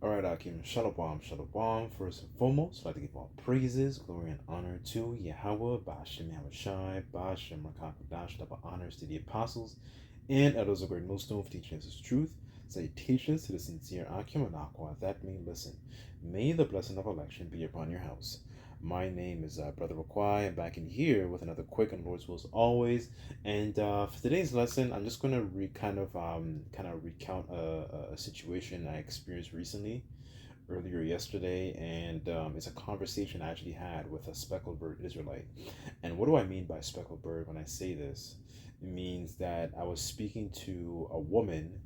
All right, Akim. Shalom, shalom. First and foremost, I'd like to give all praises, glory, and honor to Yahweh, Ba'ashem Yahushai, Ba'ashem Rakakadash, double honors to the apostles and elders of Great Millstone for teaching us his truth. Salutations to the sincere Akim and Aqua that may listen. May the blessing of election be upon your house. My name is Brother Raquai. I'm back in here with another quick and Lord's will as always. And for today's lesson, I'm just going to recount a situation I experienced recently, earlier yesterday, and it's a conversation I actually had with a speckled bird Israelite. And what do I mean by speckled bird when I say this? It means that I was speaking to a woman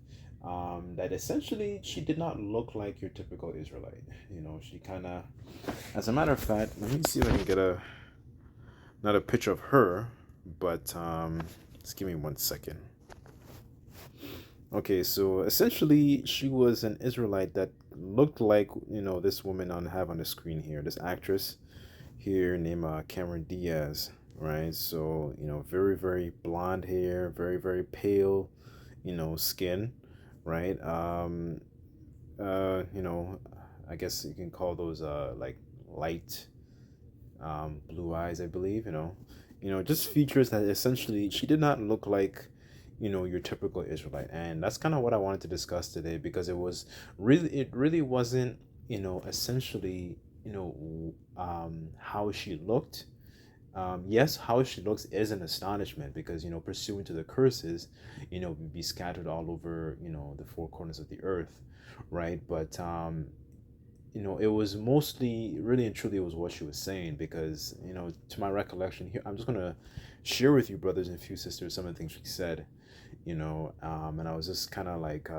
that essentially she did not look like your typical Israelite. You know, she kind of, as a matter of fact, let me see if I can get not a picture of her, but just give me 1 second. Okay, so essentially, she was an Israelite that looked like, this woman have on the screen here, this actress here named Cameron Diaz, right? So, very, very blonde hair, very, very pale, skin, right? You know, I guess you can call those like light blue eyes, I believe, just features that essentially she did not look like, your typical Israelite. And that's kind of what I wanted to discuss today, because it really wasn't, essentially, how she looked. Yes, how she looks is an astonishment because, pursuant to the curses, we be scattered all over, the four corners of the earth, right? But, it was mostly, really and truly, it was what she was saying, because, to my recollection here, I'm just going to share with you, brothers and few sisters, some of the things she said, and I was just kind of like,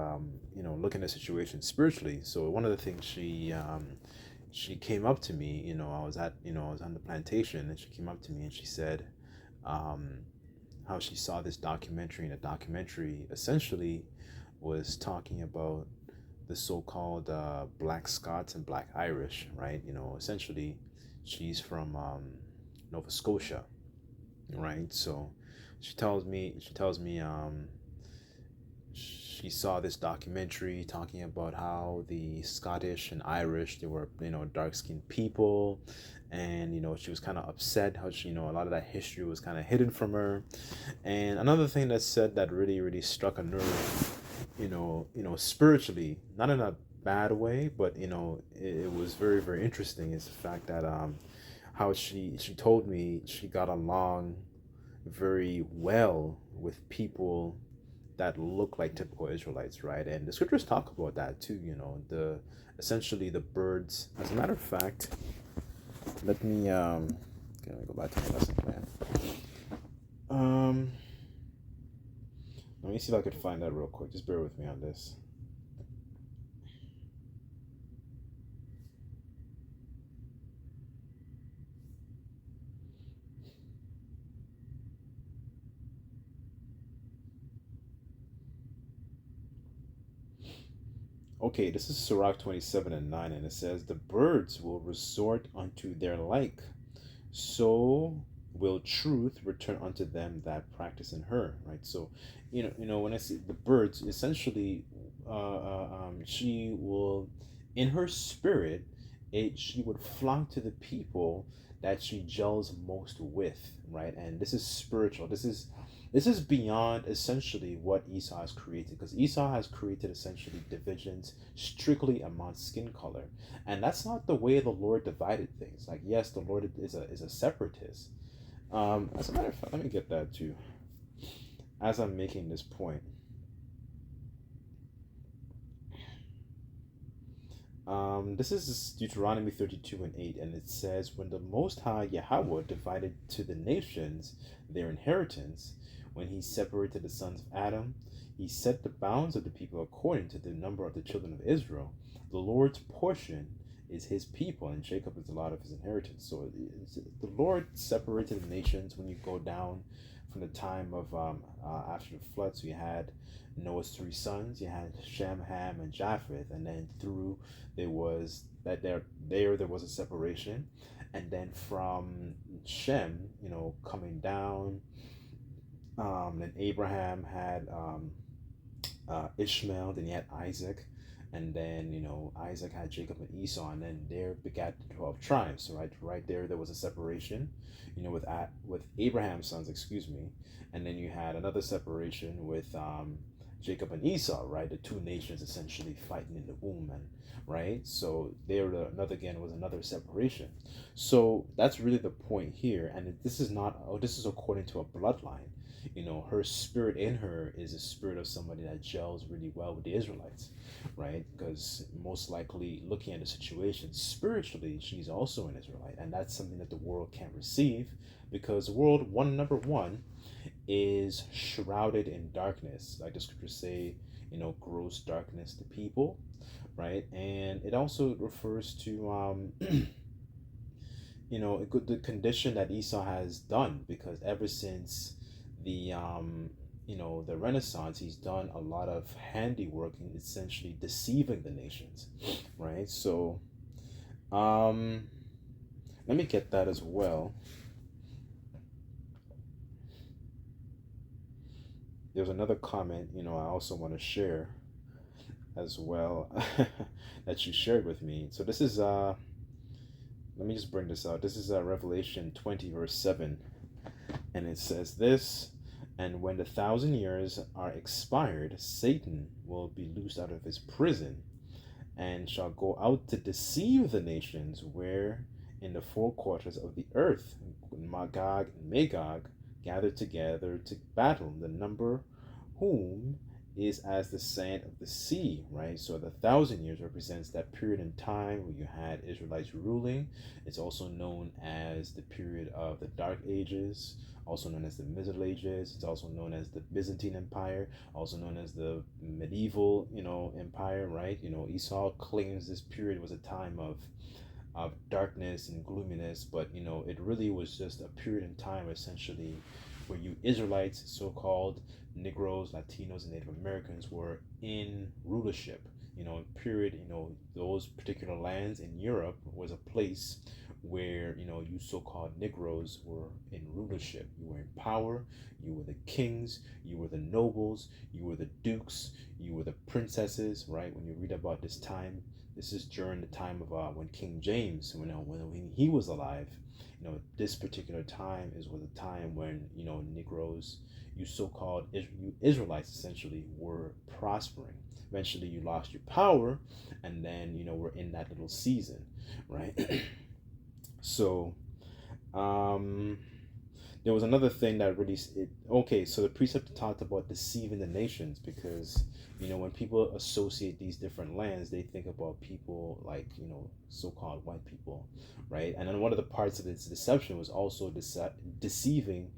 looking at the situation spiritually. So one of the things she came up to me, I was on the plantation, and she came up to me and she said, um, how she saw this documentary, and the documentary essentially was talking about the so-called Black Scots and Black Irish, right? Essentially, she's from Nova Scotia, right? So she tells me she saw this documentary talking about how the Scottish and Irish, they were, dark-skinned people, and she was kind of upset how she, a lot of that history was kind of hidden from her. And another thing that said that really, really struck a nerve, spiritually, not in a bad way, but it was very, very interesting, is the fact that how she told me she got along very well with people that look like typical Israelites, right? And the scriptures talk about that too, the essentially the birds. As a matter of fact, let me go back to my lesson plan. Um Let me see if I could find that real quick. Just bear with me on this. Okay, this is Sirach 27 and 9, and it says, "The birds will resort unto their like, so will truth return unto them that practice in her." Right? So, when I see the birds, essentially, she will, in her spirit, she would flock to the people that she gels most with, right? And this is spiritual. This is beyond essentially what Esau has created, because Esau has created essentially divisions strictly among skin color, and that's not the way the Lord divided things. Like, yes, the Lord is a separatist. As a matter of fact, let me get that too. As I'm making this point, this is Deuteronomy 32 and 8, and it says, "When the Most High Yahweh divided to the nations their inheritance, when he separated the sons of Adam, he set the bounds of the people according to the number of the children of Israel. The Lord's portion is his people, and Jacob is the lot of his inheritance." So the Lord separated the nations when you go down from the time of after the flood. So you had Noah's three sons, you had Shem, Ham, and Japheth, and then through there was a separation, and then from Shem, coming down, then Abraham had Ishmael, then he had Isaac, and then Isaac had Jacob and Esau, and then there begat the 12 tribes. So right there was a separation, with Abraham's sons, excuse me, and then you had another separation with Jacob and Esau, right? The two nations essentially fighting in the womb, and right. So was another separation. So that's really the point here, and this is not. Oh, this is according to a bloodline. Her spirit in her is a spirit of somebody that gels really well with the Israelites, right? Because most likely, looking at the situation spiritually, she's also an Israelite, and that's something that the world can't receive, because the world, number one, is shrouded in darkness, like the scriptures say, gross darkness to people, right? And it also refers to the condition that Esau has done, because ever since the the Renaissance, he's done a lot of handiwork in essentially deceiving the nations, right? So let me get that as well. There's another comment, I also want to share as well, that you shared with me. So this is let me just bring this out. This is Revelation 20 verse 7, and it says this: "And when the 1,000 years are expired, Satan will be loosed out of his prison, and shall go out to deceive the nations where in the four quarters of the earth Magog and Magog gathered together to battle, the number whom is as the sand of the sea," right? So the 1,000 years represents that period in time where you had Israelites ruling. It's also known as the period of the Dark Ages, also known as the Middle Ages. It's also known as the Byzantine Empire, also known as the medieval, empire, right? Esau claims this period was a time of darkness and gloominess, but it really was just a period in time essentially where you Israelites, so-called Negroes, Latinos, and Native Americans, were in rulership. Period. Those particular lands in Europe was a place where you so-called Negroes were in rulership. You were in power. You were the kings. You were the nobles. You were the dukes. You were the princesses. Right? When you read about this time, this is during the time of when King James, when he was alive. This particular time was a time when Negroes, you so-called you Israelites, essentially were prospering. Eventually, you lost your power, and then we're in that little season, right? So, there was another thing that really okay. So the precept talked about deceiving the nations, because when people associate these different lands, they think about people like so-called white people, right? And then one of the parts of this deception was also deceiving,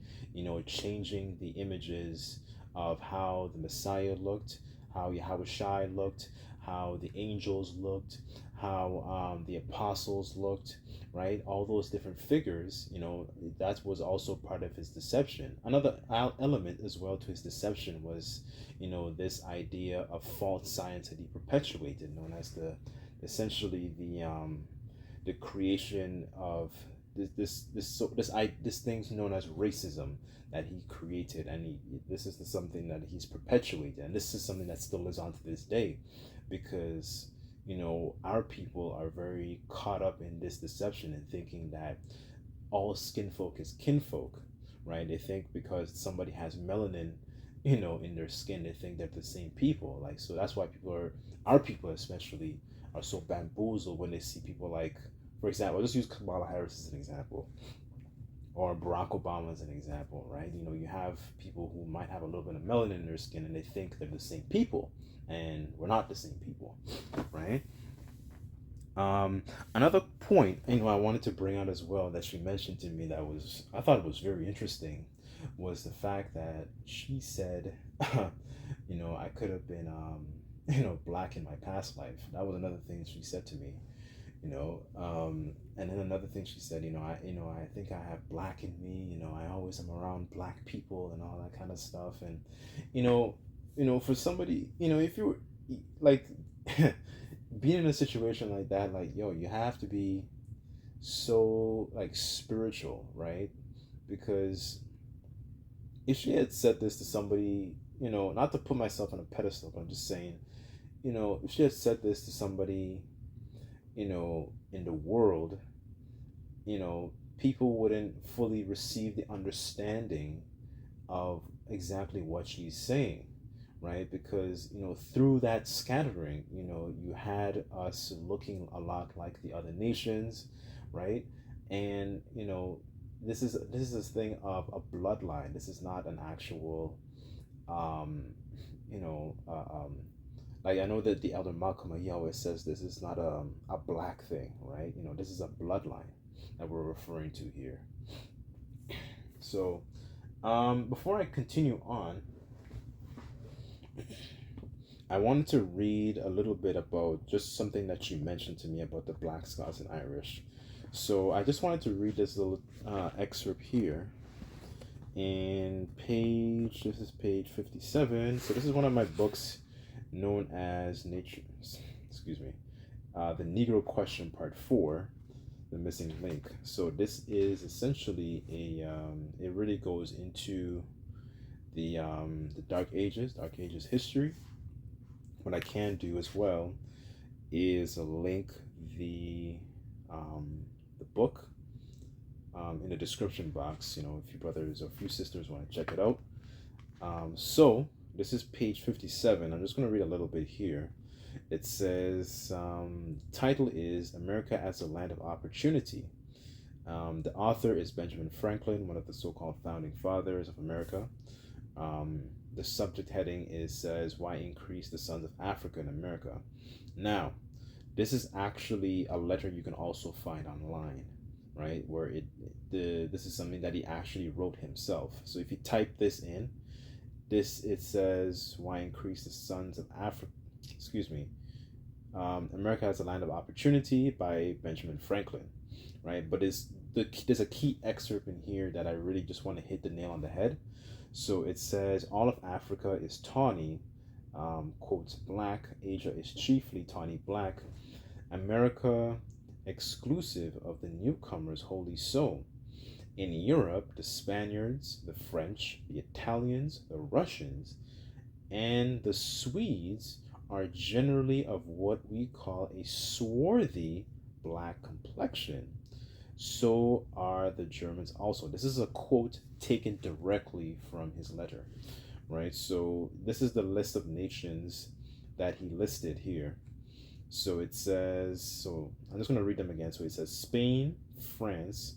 changing the images of how the Messiah looked, how Yahushua looked, how the angels looked, how the apostles looked, right? All those different figures, that was also part of his deception. Another element as well to his deception was, this idea of false science that he perpetuated, known as essentially the creation of this thing's known as racism that he created, and this is something that he's perpetuated, and this is something that still lives on to this day, because our people are very caught up in this deception and thinking that all skin folk is kinfolk, right? They think because somebody has melanin, in their skin, they think they're the same people. Like, so that's why our people especially, are so bamboozled when they see people like, for example, I'll just use Kamala Harris as an example, or Barack Obama as an example, right? You have people who might have a little bit of melanin in their skin and they think they're the same people, and we're not the same people, right? Another point, I wanted to bring out as well that she mentioned to me that I thought it was very interesting, was the fact that she said, I could have been, black in my past life. That was another thing she said to me, and then another thing she said, I think I have black in me, I always am around black people and all that kind of stuff. And, for somebody, if you were like, being in a situation like that, like, you have to be so like spiritual, right? Because if she had said this to somebody, not to put myself on a pedestal, but I'm just saying, if she had said this to somebody, in the world, people wouldn't fully receive the understanding of exactly what she's saying, right? Because, through that scattering, you had us looking a lot like the other nations, right? And, this is this thing of a bloodline. This is not an actual, um, you know, like I know that the elder Malcolm he always says this is not a black thing, right? This is a bloodline that we're referring to here. So, before I continue on, I wanted to read a little bit about just something that you mentioned to me about the Black Scots and Irish. So I just wanted to read this little excerpt here. This is page 57. So this is one of my books known as The Negro Question Part 4, The Missing Link. So this is essentially it really goes into the Dark Ages history. What I can do as well is link the the book in the description box. If you brothers or a few sisters want to check it out. So this is page 57. I'm just going to read a little bit here. It says, title is America as a Land of Opportunity. The author is Benjamin Franklin, one of the so-called founding fathers of America. The subject heading says, Why Increase the Sons of Africa in America? Now, this is actually a letter you can also find online, right? Where this is something that he actually wrote himself. So if you type this in, it says, Why Increase the Sons of Africa? America as a Land of Opportunity by Benjamin Franklin, right? But there's a key excerpt in here that I really just want to hit the nail on the head. So it says, all of Africa is tawny, quotes, black. Asia is chiefly tawny black. America, exclusive of the newcomers, wholly so. In Europe, the Spaniards, the French, the Italians, the Russians, and the Swedes are generally of what we call a swarthy black complexion. So are the Germans also. This is a quote taken directly from his letter, right? So this is the list of nations that he listed here. So it says, so I'm just going to read them again. So it says Spain, France,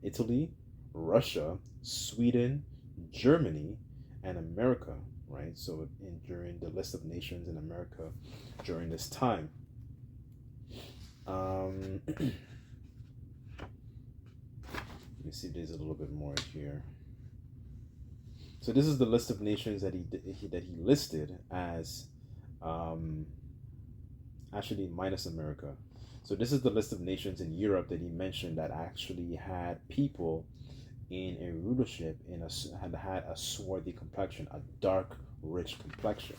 Italy, Russia, Sweden, Germany, and America, right? So during the list of nations in America during this time. Let me see if there's a little bit more here. So this is the list of nations that he listed as, actually minus America. So this is the list of nations in Europe that he mentioned that actually had people in a rulership had a swarthy complexion, a dark, rich complexion,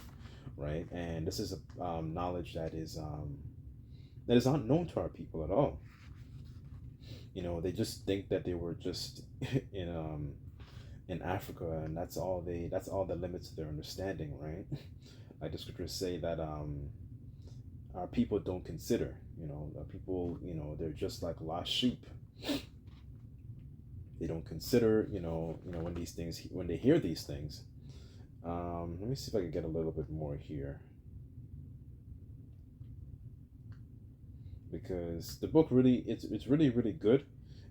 right? And this is a knowledge that is not known to our people at all. They just think that they were just in Africa, and that's all that limits their understanding, right? Like the scriptures say that our people don't consider, people, they're just like lost sheep. They don't consider, when they hear these things. Let me see if I can get a little bit more here, because the book really, it's really, really good.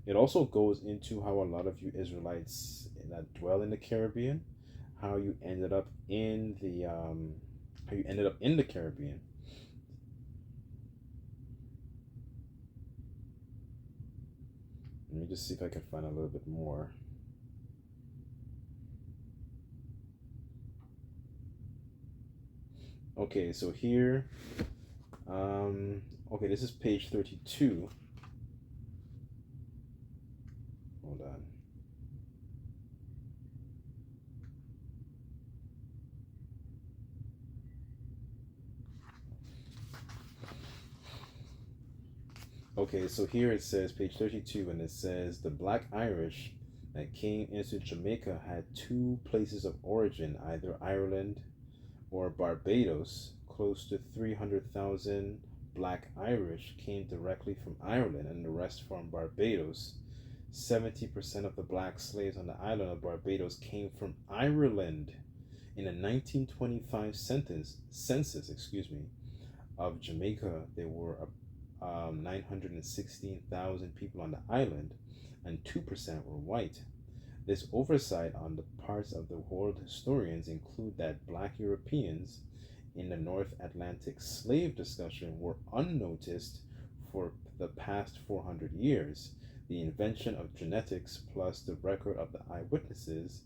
It also goes into how a lot of you Israelites that dwell in the Caribbean, how you ended up in the Caribbean. Let me just see if I can find a little bit more. Okay, so here, okay, this is page 32. Hold on. Okay, so here it says page 32, and it says the Black Irish that came into Jamaica had two places of origin, either Ireland or Barbados, close to 300,000 black Irish came directly from Ireland and the rest from Barbados. 70% of the black slaves on the island of Barbados came from Ireland. In the 1925 census, of Jamaica, there were 916,000 people on the island, and 2% were white. This oversight on the parts of the world historians include that black Europeans in the North Atlantic slave discussion were unnoticed for the past 400 years. The invention of genetics plus the record of the eyewitnesses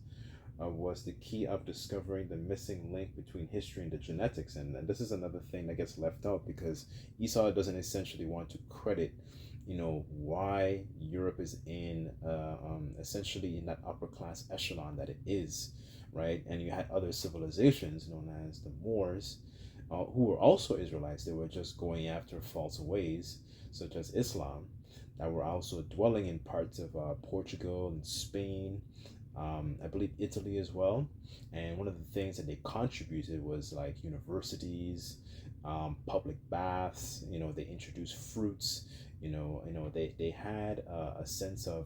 was the key of discovering the missing link between history and the genetics. And this is another thing that gets left out because Esau doesn't essentially want to credit, why Europe is in essentially in that upper class echelon that it is, right? And you had other civilizations known as the Moors, who were also Israelites. They were just going after false ways, such as Islam, that were also dwelling in parts of Portugal and Spain, I believe Italy as well. And one of the things that they contributed was like universities, public baths. They introduced fruits. They had a sense of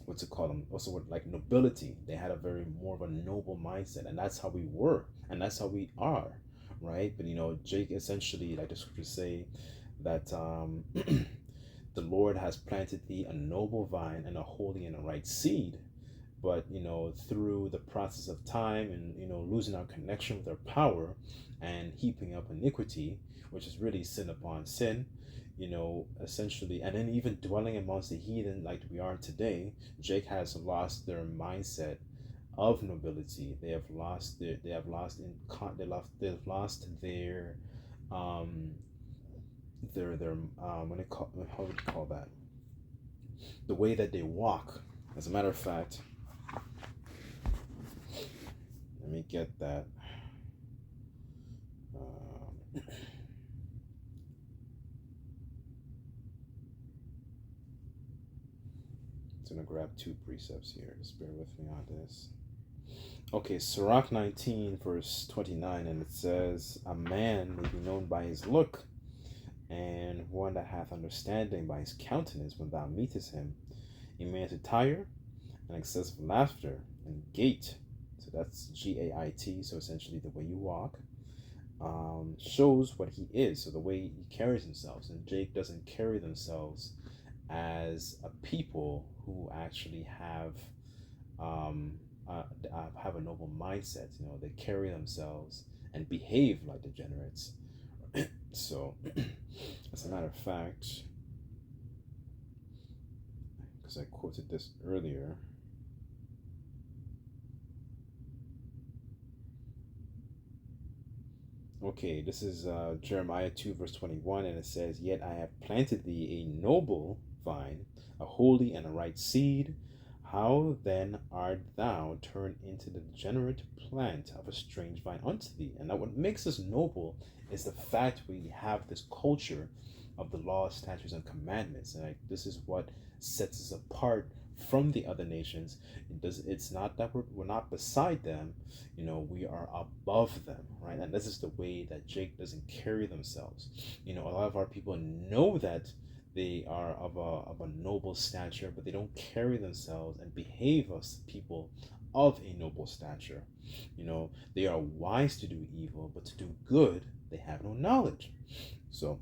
what's it called? Also, with like nobility. They had a very more of a noble mindset, and that's how we were, and that's how we are, right? But Jake essentially, like the scriptures say, that the Lord has planted thee a noble vine and a holy and a right seed. But through the process of time and losing our connection with our power and heaping up iniquity, which is really sin upon sin, essentially, and then even dwelling amongst the heathen like we are today, Jake has lost their mindset of nobility. They have lost their they've lost their how would you call that, the way that they walk. As a matter of fact, let me get that. I'm gonna grab two precepts here. Just bear with me on this. Okay, Sirach 19 verse 29, and it says, "A man may be known by his look, and one that hath understanding by his countenance when thou meetest him. A man's attire and excessive laughter and gait," so that's Gait, so essentially the way you walk, shows what he is, so the way he carries himself. And Jake doesn't carry themselves as a people who actually have a noble mindset. They carry themselves and behave like degenerates. So, as a matter of fact, because I quoted this earlier, okay, this is Jeremiah 2 verse 21, and it says, "Yet I have planted thee a noble vine, a holy and a right seed. How then art thou turned into the degenerate plant of a strange vine unto thee?" And that what makes us noble is the fact we have this culture of the law, statutes, and commandments. And this is what sets us apart from the other nations. It's not that we're not beside them, we are above them, right? And this is the way that Jake doesn't carry themselves. A lot of our people know that they are of a noble stature, but they don't carry themselves and behave as people of a noble stature. They are wise to do evil, but to do good they have no knowledge. So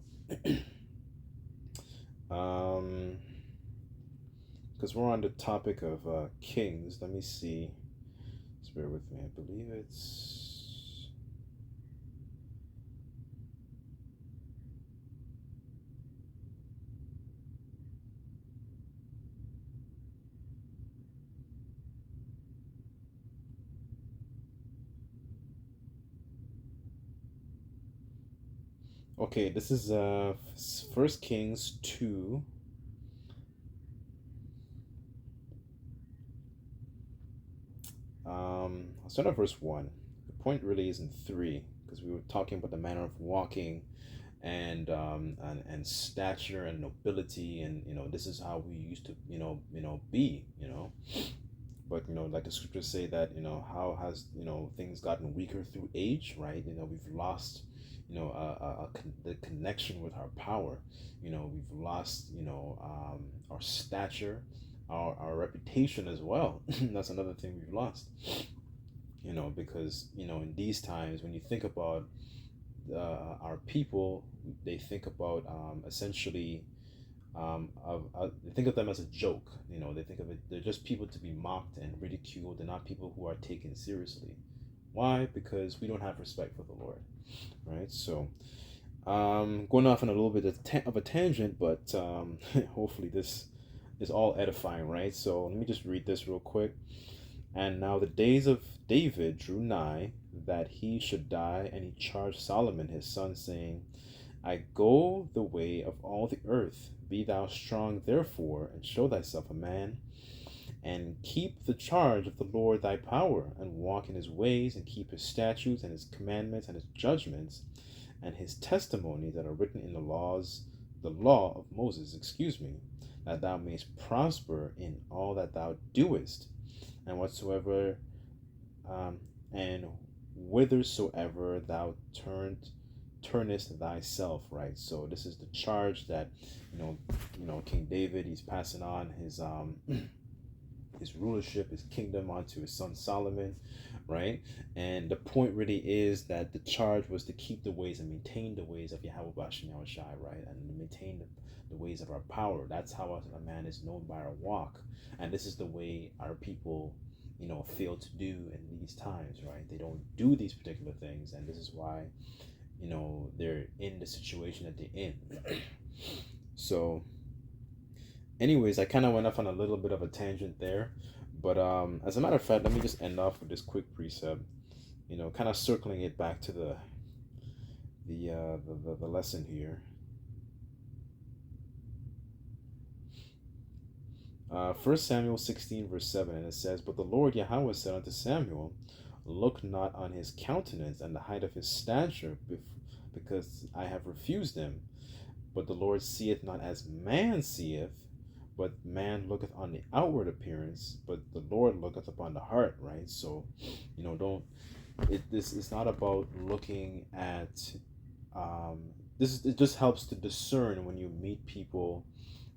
because we're on the topic of kings, let me see. Just bear with me. I believe it's okay. This is 1 Kings 2. I'll start at verse 1. The point really is in 3, because we were talking about the manner of walking and stature and nobility, and this is how we used to be. But like the scriptures say that how has things gotten weaker through age, right? We've lost the connection with our power. We've lost our stature, our reputation as well. That's another thing we've lost. Because in these times when you think about our people, they think about essentially they think of them as a joke. They think of it, they're just people to be mocked and ridiculed. They're not people who are taken seriously. Why? Because we don't have respect for the Lord, right? So going off on a little bit of a tangent, but hopefully this is all edifying, right? So let me just read this real quick. And now the days of David drew nigh that he should die, and he charged Solomon his son, saying, I go the way of all the earth. Be thou strong, therefore, and show thyself a man, and keep the charge of the Lord thy power, and walk in his ways, and keep his statutes, and his commandments, and his judgments, and his testimonies that are written in the law of Moses, that thou mayest prosper in all that thou doest, and whatsoever, and whithersoever thou turnest thyself, right? So this is the charge that King David, he's passing on his rulership, his kingdom onto his son Solomon, right? And the point really is that the charge was to keep the ways and maintain the ways of Yahweh Bashem Yahushai, right? And maintain the ways of our power. That's how a man is known by our walk. And this is the way our people fail to do in these times, right? They don't do these particular things, and this is why they're in the situation that they're in. So anyways, I kind of went off on a little bit of a tangent there, but as a matter of fact, let me just end off with this quick precept, kind of circling it back to the lesson here. 1 Samuel 16 verse 7, and it says, But the Lord Yahweh said unto Samuel, Look not on his countenance and the height of his stature, because I have refused him. But the Lord seeth not as man seeth, but man looketh on the outward appearance, but the Lord looketh upon the heart, right? So, this is not about looking at, it just helps to discern when you meet people.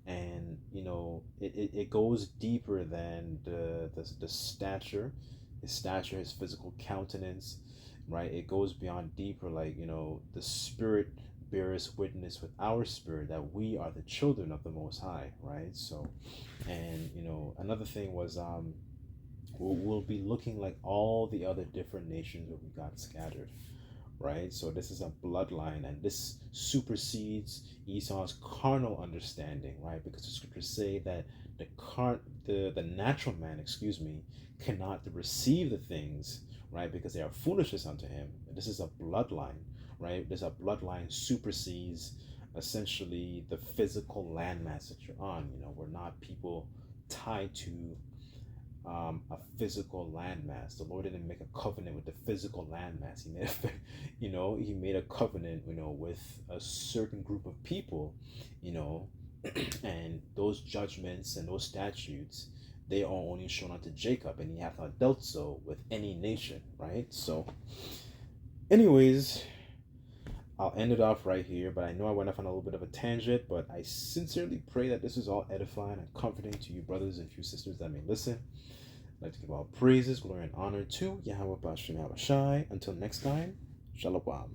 And it goes deeper than the stature, his physical countenance, right? It goes beyond deeper, like the Spirit bears witness with our spirit that we are the children of the Most High, right? So, and another thing was we'll be looking like all the other different nations where we got scattered. Right, so this is a bloodline, and this supersedes Esau's carnal understanding, right? Because the scriptures say that the natural man, cannot receive the things, right? Because they are foolishness unto him. This is a bloodline, right? This a bloodline supersedes essentially the physical landmass that you're on. We're not people tied to a physical landmass. The Lord didn't make a covenant with the physical landmass. He made he made a covenant, with a certain group of people, and those judgments and those statutes, they are only shown unto Jacob, and he hath not dealt so with any nation, right? So, anyways, I'll end it off right here, but I know I went off on a little bit of a tangent, but I sincerely pray that this is all edifying and comforting to you brothers and few sisters that may listen. I'd like to give all praises, glory, and honor to Yahweh Bashem Yahushai. Until next time, Shalom.